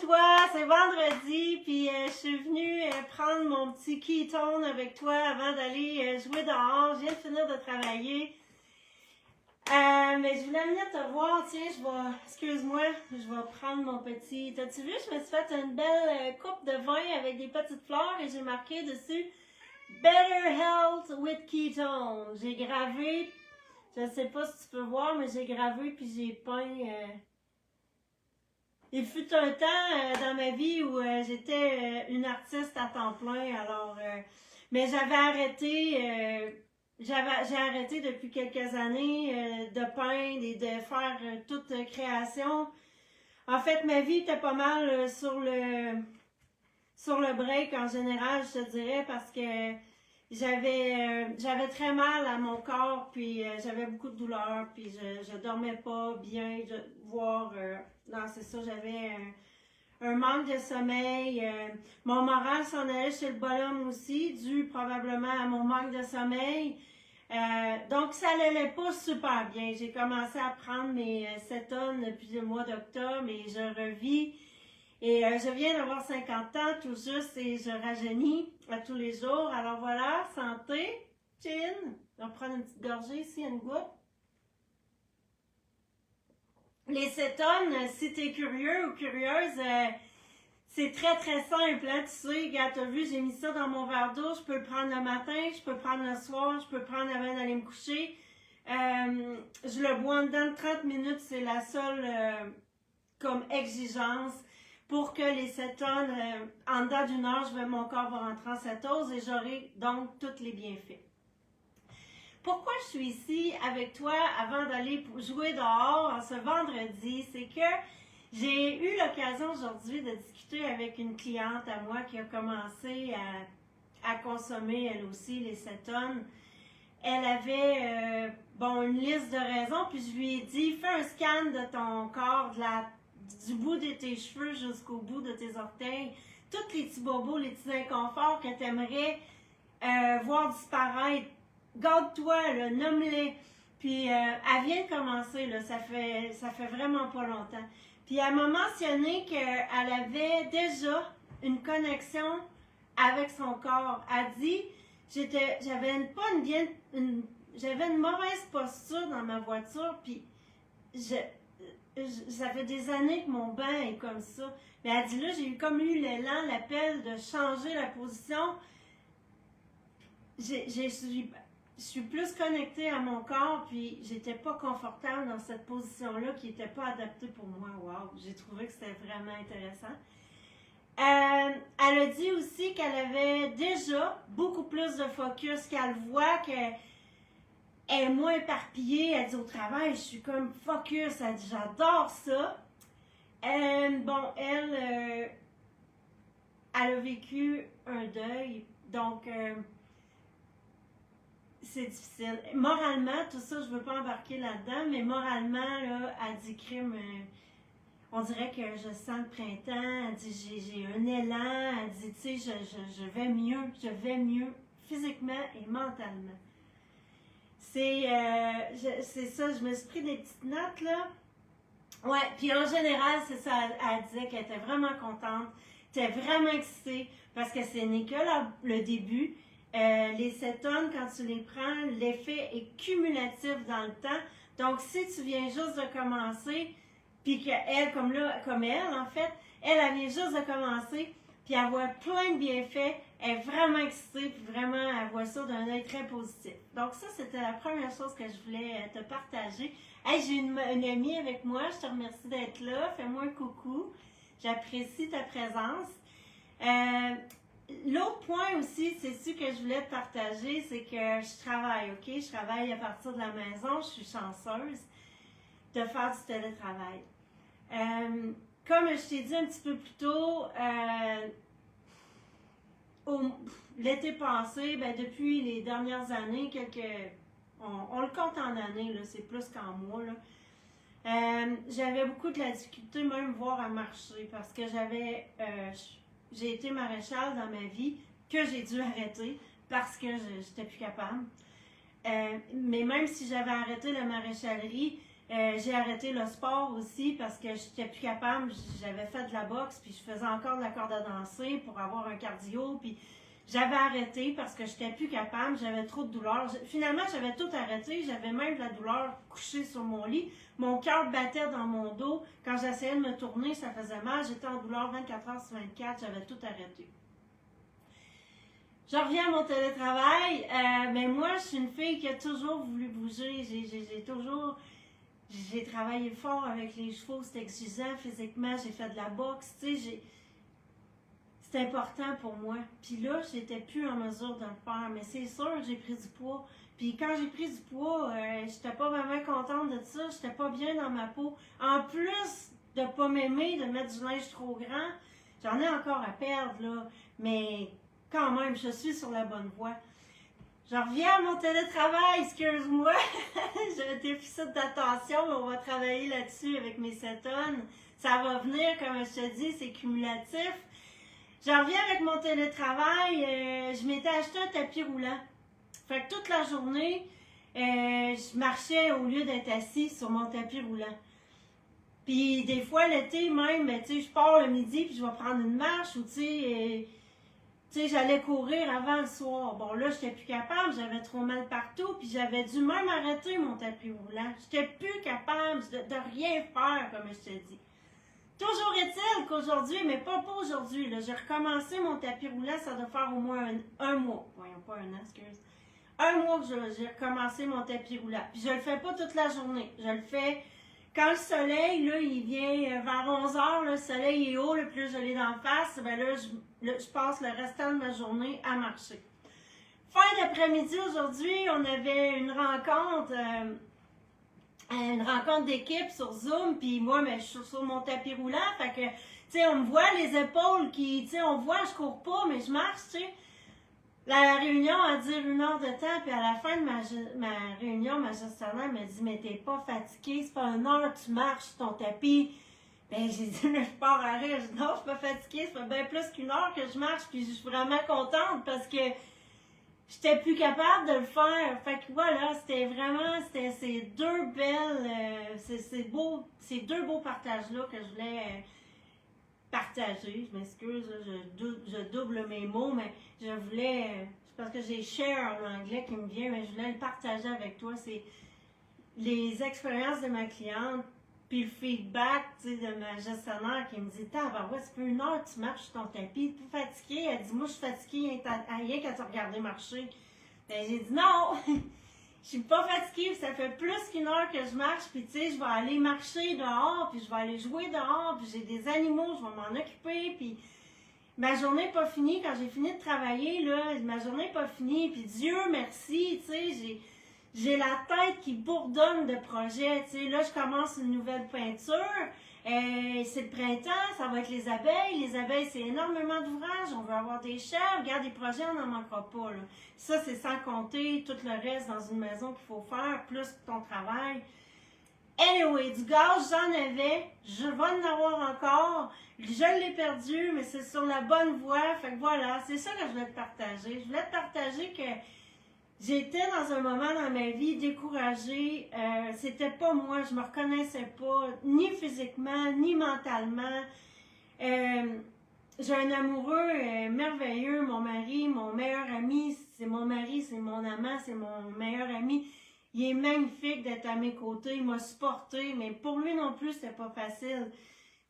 toi, c'est vendredi, puis je suis venue prendre mon petit ketone avec toi avant d'aller jouer dehors. Je viens de finir de travailler. Mais je voulais venir te voir, tiens, excuse-moi, je vais prendre mon petit... T'as-tu vu, je me suis fait une belle coupe de vin avec des petites fleurs et j'ai marqué dessus Better Health with Ketone. J'ai gravé, je sais pas si tu peux voir, mais j'ai gravé puis j'ai peint... Il fut un temps dans ma vie où j'étais une artiste à temps plein, alors mais j'avais arrêté j'ai arrêté depuis quelques années de peindre et de faire toute création. En fait, ma vie était pas mal sur le break en général, je te dirais, parce que j'avais très mal à mon corps, puis j'avais beaucoup de douleurs, puis je dormais pas bien, non, c'est ça, j'avais un manque de sommeil. Mon moral s'en allait chez le bonhomme aussi, dû probablement à mon manque de sommeil. Donc, ça n'allait pas super bien. J'ai commencé à prendre mes cétones depuis le mois d'octobre et je revis. Et je viens d'avoir 50 ans tout juste et je rajeunis à tous les jours. Alors voilà, santé, chin. On va prendre une petite gorgée ici, une goutte. Les cétones, si tu es curieux ou curieuse, c'est très très simple, hein? Tu sais, regarde, t'as vu, j'ai mis ça dans mon verre d'eau, je peux le prendre le matin, je peux le prendre le soir, je peux le prendre avant d'aller me coucher. Je le bois en dedans de 30 minutes, c'est la seule comme exigence pour que les cétones, en dedans d'une heure, mon corps va rentrer en cétose et j'aurai donc tous les bienfaits. Pourquoi je suis ici avec toi avant d'aller jouer dehors ce vendredi, c'est que j'ai eu l'occasion aujourd'hui de discuter avec une cliente à moi qui a commencé à consommer elle aussi les cétones. Elle avait une liste de raisons, puis je lui ai dit, fais un scan de ton corps, du bout de tes cheveux jusqu'au bout de tes orteils, tous les petits bobos, les petits inconforts que tu aimerais voir disparaître. Garde-toi, là, nomme-les. Puis elle vient de commencer, là, ça fait vraiment pas longtemps. Puis elle m'a mentionné qu'elle avait déjà une connexion avec son corps. Elle dit, j'avais une mauvaise posture dans ma voiture, puis ça fait des années que mon banc est comme ça. Mais elle dit là, j'ai eu l'élan, l'appel de changer la position. Je suis plus connectée à mon corps, puis j'étais pas confortable dans cette position-là qui n'était pas adaptée pour moi. Wow! J'ai trouvé que c'était vraiment intéressant. Elle a dit aussi qu'elle avait déjà beaucoup plus de focus, qu'elle voit qu'elle est moins éparpillée. Elle dit au travail, je suis comme focus. Elle dit, j'adore ça. Elle a vécu un deuil, donc c'est difficile. Moralement, tout ça, je ne veux pas embarquer là-dedans, mais moralement, là, elle dit crime, on dirait que je sens le printemps, elle dit j'ai un élan, elle dit, tu sais, je vais mieux, physiquement et mentalement. C'est ça, je me suis pris des petites notes, là. Ouais, puis en général, c'est ça, elle disait qu'elle était vraiment contente, elle était vraiment excitée, parce que ce n'est que le début. Les cétones, quand tu les prends, l'effet est cumulatif dans le temps. Donc, si tu viens juste de commencer, puis qu'elle, comme elle, en fait, elle vient juste de commencer, puis elle voit plein de bienfaits, elle est vraiment excitée, puis vraiment, elle voit ça d'un œil très positif. Donc, ça, c'était la première chose que je voulais te partager. Hey, j'ai une amie avec moi, je te remercie d'être là, fais-moi un coucou, j'apprécie ta présence. L'autre point aussi, c'est ce que je voulais te partager, c'est que je travaille, ok? Je travaille à partir de la maison, je suis chanceuse de faire du télétravail. Comme je t'ai dit un petit peu plus tôt, l'été passé, depuis les dernières années, on le compte en années, là, c'est plus qu'en mois, là. J'avais beaucoup de la difficulté même voire à marcher parce que j'ai été maréchale dans ma vie que j'ai dû arrêter parce que j'étais plus capable. Mais même si j'avais arrêté la maréchalerie, J'ai arrêté le sport aussi parce que j'étais plus capable. J'avais fait de la boxe, puis je faisais encore de la corde à danser pour avoir un cardio, puis j'avais arrêté parce que j'étais plus capable, j'avais trop de douleur. Finalement, j'avais tout arrêté, j'avais même de la douleur couchée sur mon lit. Mon cœur battait dans mon dos. Quand j'essayais de me tourner, ça faisait mal. J'étais en douleur 24 heures sur 24, j'avais tout arrêté. Je reviens à mon télétravail, mais moi, je suis une fille qui a toujours voulu bouger. J'ai travaillé fort avec les chevaux, c'était exigeant physiquement, j'ai fait de la boxe, tu sais, c'est important pour moi. Puis là, j'étais plus en mesure de le faire, mais c'est sûr que j'ai pris du poids. Puis quand j'ai pris du poids, j'étais pas vraiment contente de ça, j'étais pas bien dans ma peau. En plus de pas m'aimer, de mettre du linge trop grand, j'en ai encore à perdre, là, mais quand même, je suis sur la bonne voie. Je reviens à mon télétravail, excuse-moi. J'ai un déficit d'attention, mais on va travailler là-dessus avec mes cétones. Ça va venir, comme je te dis, c'est cumulatif. Je reviens avec mon télétravail. Je m'étais acheté un tapis roulant. Fait que toute la journée, je marchais au lieu d'être assis sur mon tapis roulant. Puis des fois, l'été même, ben, tu sais, je pars le midi puis je vais prendre une marche ou tu sais, j'allais courir avant le soir. Bon, là, j'étais plus capable, j'avais trop mal partout, puis j'avais dû même arrêter mon tapis roulant. J'étais plus capable de rien faire, comme je te dis. Toujours est-il qu'aujourd'hui, mais pas aujourd'hui, là, j'ai recommencé mon tapis roulant, ça doit faire au moins un mois. Voyons, pas un an, excuse. Un mois que j'ai recommencé mon tapis roulant. Puis je le fais pas toute la journée. Je le fais quand le soleil, là, il vient vers 11 h, le soleil est haut, le plus je l'ai d'en face, ben là, je passe le restant de ma journée à marcher. Fin d'après-midi aujourd'hui, on avait une rencontre d'équipe sur Zoom, puis moi, mais je suis sur mon tapis roulant, fait que, tu sais, on me voit les épaules qui, tu sais, on voit, je cours pas, mais je marche, tu sais. La réunion a duré 1 heure de temps, puis à la fin de ma réunion, ma gestionnaire m'a dit « Mais t'es pas fatiguée, c'est pas 1 heure, tu marches sur ton tapis. » Ben j'ai dit « Je pars à rire. » Je dis « Non, je suis pas fatiguée, ça fait bien plus qu'1 heure que je marche, puis je suis vraiment contente parce que j'étais plus capable de le faire. » Fait que voilà, c'était ces deux belles, ces deux beaux partages-là que je voulais partager. Je m'excuse, je double mes mots, mais je voulais, c'est parce que j'ai share en anglais qui me vient, mais je voulais le partager avec toi. C'est les expériences de ma cliente, puis le feedback, tu sais, de ma gestionnaire qui me dit « ouais, ça fait 1 heure que tu marches sur ton tapis, tu es fatiguée. » Elle dit « Moi, je suis fatiguée rien qu'à te regarder marcher. » Ben, j'ai dit « Non! » Je suis pas fatiguée, ça fait plus qu'1 heure que je marche, puis tu sais, je vais aller marcher dehors, puis je vais aller jouer dehors, puis j'ai des animaux, je vais m'en occuper, puis ma journée n'est pas finie. Quand j'ai fini de travailler, là, ma journée n'est pas finie, puis Dieu merci, tu sais, j'ai la tête qui bourdonne de projets, tu sais. Là, je commence une nouvelle peinture, c'est le printemps, ça va être les abeilles. Les abeilles, c'est énormément d'ouvrages, on veut avoir des chèvres, regarde, des projets, on n'en manquera pas, là. Ça, c'est sans compter tout le reste dans une maison qu'il faut faire, plus ton travail. Anyway, du gaz, j'en avais, je vais en avoir encore. Je l'ai perdu, mais c'est sur la bonne voie. Fait que voilà, c'est ça que je voulais te partager. Je voulais te partager que j'étais dans un moment dans ma vie découragée. C'était pas moi, je me reconnaissais pas, ni physiquement, ni mentalement. J'ai un amoureux merveilleux, mon mari, mon meilleur ami. C'est mon mari, c'est mon amant, c'est mon meilleur ami. Il est magnifique d'être à mes côtés, il m'a supporté, mais pour lui non plus, c'était pas facile.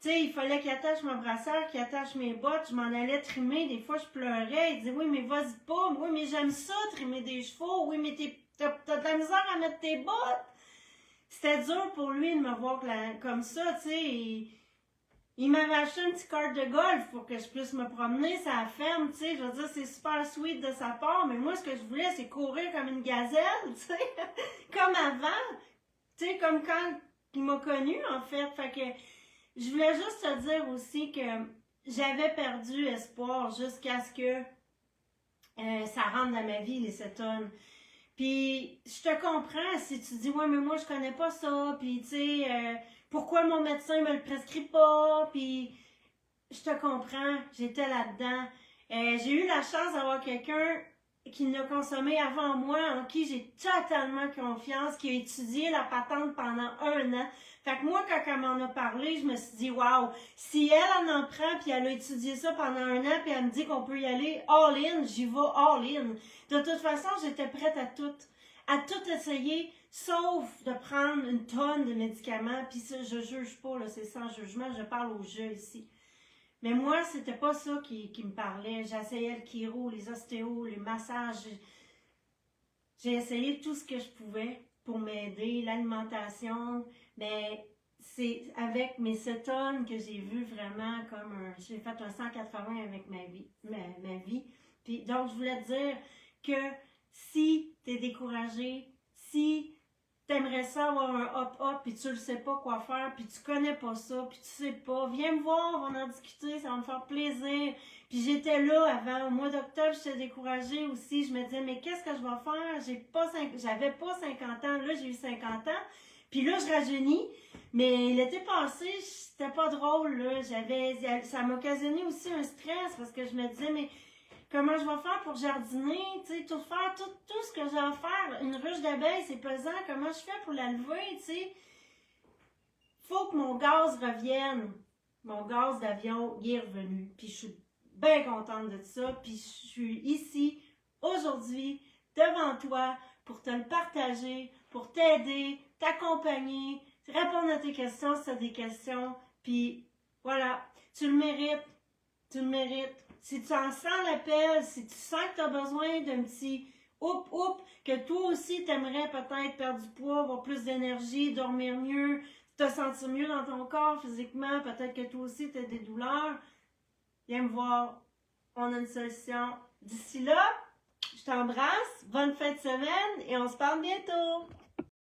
Tu sais, il fallait qu'il attache mon brassard, qu'il attache mes bottes, je m'en allais trimer, des fois je pleurais, il disait « Oui, mais vas-y pas, oui, mais j'aime ça, trimer des chevaux, oui, mais t'as de la misère à mettre tes bottes. » C'était dur pour lui de me voir comme ça, tu sais, il m'avait acheté un petit kart de golf pour que je puisse me promener sur la ferme, tu sais, je veux dire, c'est super sweet de sa part, mais moi, ce que je voulais, c'est courir comme une gazelle, tu sais, comme avant, tu sais, comme quand il m'a connue, en fait, fait que je voulais juste te dire aussi que j'avais perdu espoir jusqu'à ce que ça rentre dans ma vie, les cétones. Puis, je te comprends si tu dis, ouais, mais moi, je connais pas ça, puis tu sais, pourquoi mon médecin me le prescrit pas, puis je te comprends, j'étais là-dedans. J'ai eu la chance d'avoir quelqu'un qui l'a consommé avant moi, en qui j'ai totalement confiance, qui a étudié la patente pendant 1 an. Fait que moi, quand elle m'en a parlé, je me suis dit, wow, si elle en prend, puis elle a étudié ça pendant 1 an, puis elle me dit qu'on peut y aller all-in, j'y vais all-in. De toute façon, j'étais prête à tout essayer, sauf de prendre une tonne de médicaments, puis ça, je juge pas, là, c'est sans jugement, je parle au jeu ici. Mais moi, c'était pas ça qui me parlait. J'essayais le chiro, les ostéos, les massages. J'ai essayé tout ce que je pouvais pour m'aider, l'alimentation. Mais c'est avec mes cétones que j'ai vu vraiment comme j'ai fait un 180 avec ma vie. Puis donc, je voulais te dire que si tu es découragé, si t'aimerais ça avoir un hop-hop, puis tu ne sais pas quoi faire, puis tu connais pas ça, puis tu sais pas, viens me voir, on va en discuter, ça va me faire plaisir. Puis j'étais là avant, au mois d'octobre, j'étais découragée aussi, je me disais, mais qu'est-ce que je vais faire? J'avais pas 50 ans, là j'ai eu 50 ans, puis là je rajeunis, mais l'été passé, c'était pas drôle, là, ça m'occasionnait aussi un stress, parce que je me disais, mais comment je vais faire pour jardiner, tu sais, tout ce que j'ai à faire. Une ruche d'abeilles, c'est pesant. Comment je fais pour la lever, tu sais? Faut que mon gaz revienne. Mon gaz d'avion, il est revenu. Puis je suis bien contente de ça. Puis je suis ici, aujourd'hui, devant toi, pour te le partager, pour t'aider, t'accompagner, répondre à tes questions si tu as des questions. Puis voilà, tu le mérites. Tu le mérites. Si tu en sens l'appel, si tu sens que tu as besoin d'un petit que toi aussi tu aimerais peut-être perdre du poids, avoir plus d'énergie, dormir mieux, te sentir mieux dans ton corps physiquement, peut-être que toi aussi tu as des douleurs, viens me voir. On a une solution. D'ici là, je t'embrasse, bonne fin de semaine et on se parle bientôt.